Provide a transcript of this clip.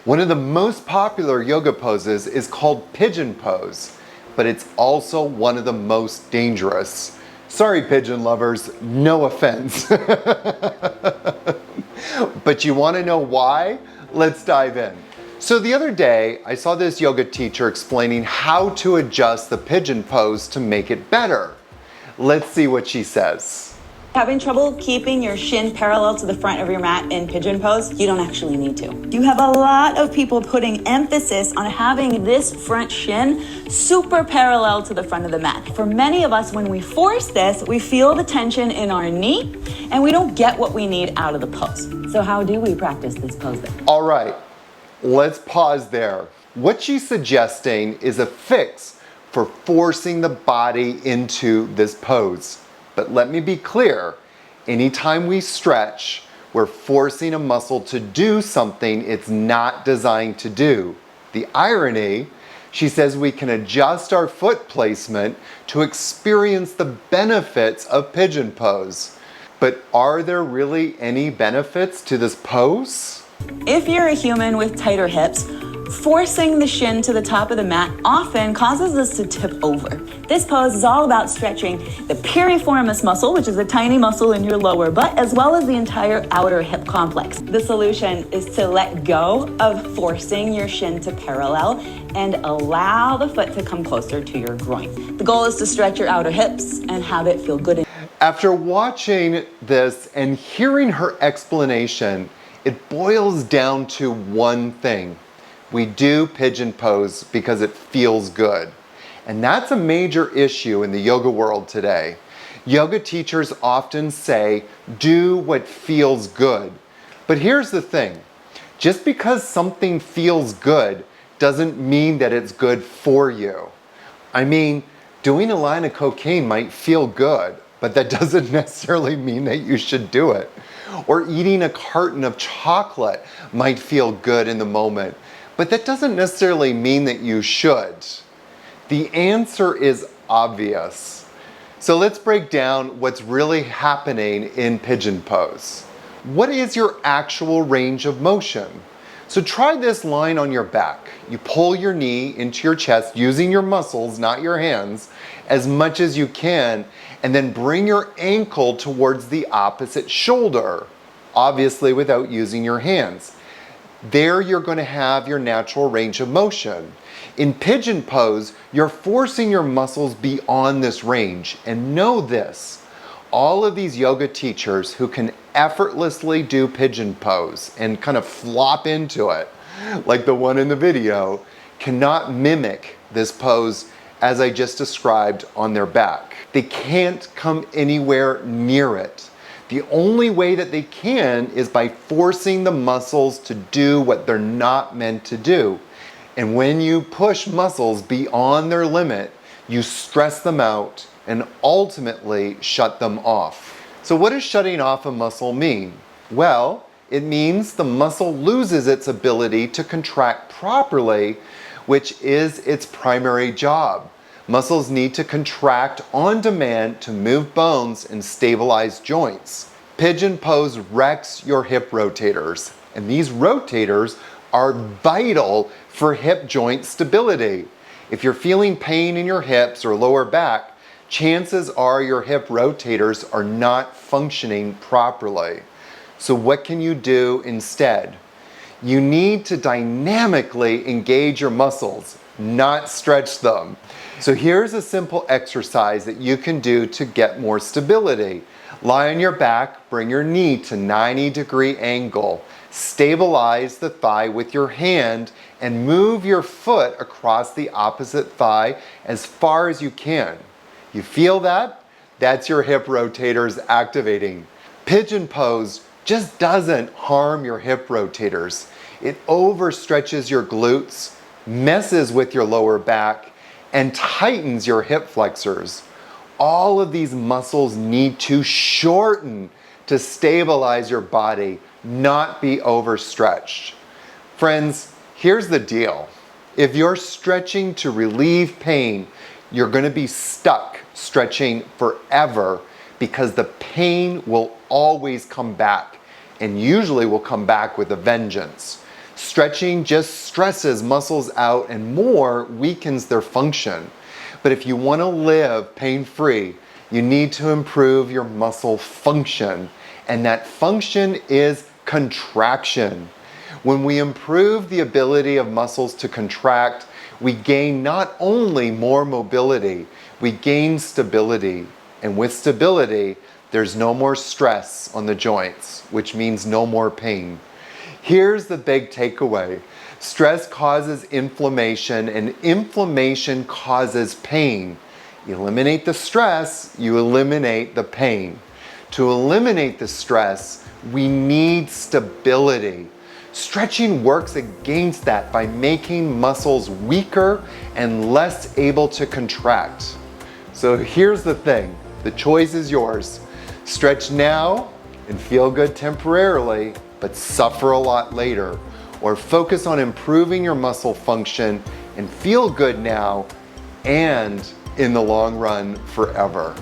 One of the most popular yoga poses is called Pigeon Pose, but it's also one of the most dangerous. Sorry, pigeon lovers, no offense. But you want to know why? Let's dive in. So the other day, I saw this yoga teacher explaining how to adjust the pigeon pose to make it better. Let's see what she says. Having trouble keeping your shin parallel to the front of your mat in pigeon pose? You don't actually need to. You have a lot of people putting emphasis on having this front shin super parallel to the front of the mat. For many of us, when we force this, we feel the tension in our knee and we don't get what we need out of the pose. So how do we practice this pose then? All right, let's pause there. What she's suggesting is a fix for forcing the body into this pose. But let me be clear, anytime we stretch, we're forcing a muscle to do something it's not designed to do. The irony, she says we can adjust our foot placement to experience the benefits of pigeon pose. But are there really any benefits to this pose? If you're a human with tighter hips, forcing the shin to the top of the mat often causes us to tip over. This pose is all about stretching the piriformis muscle, which is a tiny muscle in your lower butt, as well as the entire outer hip complex. The solution is to let go of forcing your shin to parallel and allow the foot to come closer to your groin. The goal is to stretch your outer hips and have it feel good. After watching this and hearing her explanation, it boils down to one thing. We do pigeon pose because it feels good. And that's a major issue in the yoga world today. Yoga teachers often say, do what feels good. But here's the thing. Just because something feels good doesn't mean that it's good for you. I mean, doing a line of cocaine might feel good, but that doesn't necessarily mean that you should do it. Or eating a carton of chocolate might feel good in the moment, but that doesn't necessarily mean that you should. The answer is obvious. So let's break down what's really happening in pigeon pose. What is your actual range of motion? So try this line on your back. You pull your knee into your chest using your muscles, not your hands, as much as you can, and then bring your ankle towards the opposite shoulder, obviously without using your hands. There you're going to have your natural range of motion. In pigeon pose, you're forcing your muscles beyond this range. And know this, all of these yoga teachers who can effortlessly do pigeon pose and kind of flop into it, like the one in the video, cannot mimic this pose as I just described on their back. They can't come anywhere near it. The only way that they can is by forcing the muscles to do what they're not meant to do. And when you push muscles beyond their limit, you stress them out and ultimately shut them off. So what does shutting off a muscle mean? Well, it means the muscle loses its ability to contract properly, which is its primary job. Muscles need to contract on demand to move bones and stabilize joints. Pigeon pose wrecks your hip rotators, and these rotators are vital for hip joint stability. If you're feeling pain in your hips or lower back, chances are your hip rotators are not functioning properly. So what can you do instead? You need to dynamically engage your muscles, not stretch them. So here's a simple exercise that you can do to get more stability. Lie on your back, bring your knee to 90-degree angle. Stabilize the thigh with your hand and move your foot across the opposite thigh as far as you can. You feel that? That's your hip rotators activating. Pigeon pose just doesn't harm your hip rotators. It overstretches your glutes, messes with your lower back, and tightens your hip flexors. All of these muscles need to shorten to stabilize your body, not be overstretched. Friends, here's the deal. If you're stretching to relieve pain, you're going to be stuck stretching forever because the pain will always come back and usually will come back with a vengeance. Stretching just stresses muscles out and more weakens their function. But if you want to live pain-free, you need to improve your muscle function. And that function is contraction. When we improve the ability of muscles to contract, we gain not only more mobility, we gain stability. And with stability, there's no more stress on the joints, which means no more pain. Here's the big takeaway. Stress causes inflammation, and inflammation causes pain. Eliminate the stress, you eliminate the pain. To eliminate the stress, we need stability. Stretching works against that by making muscles weaker and less able to contract. So here's the thing, the choice is yours. Stretch now and feel good temporarily, but suffer a lot later. Or focus on improving your muscle function and feel good now and in the long run forever.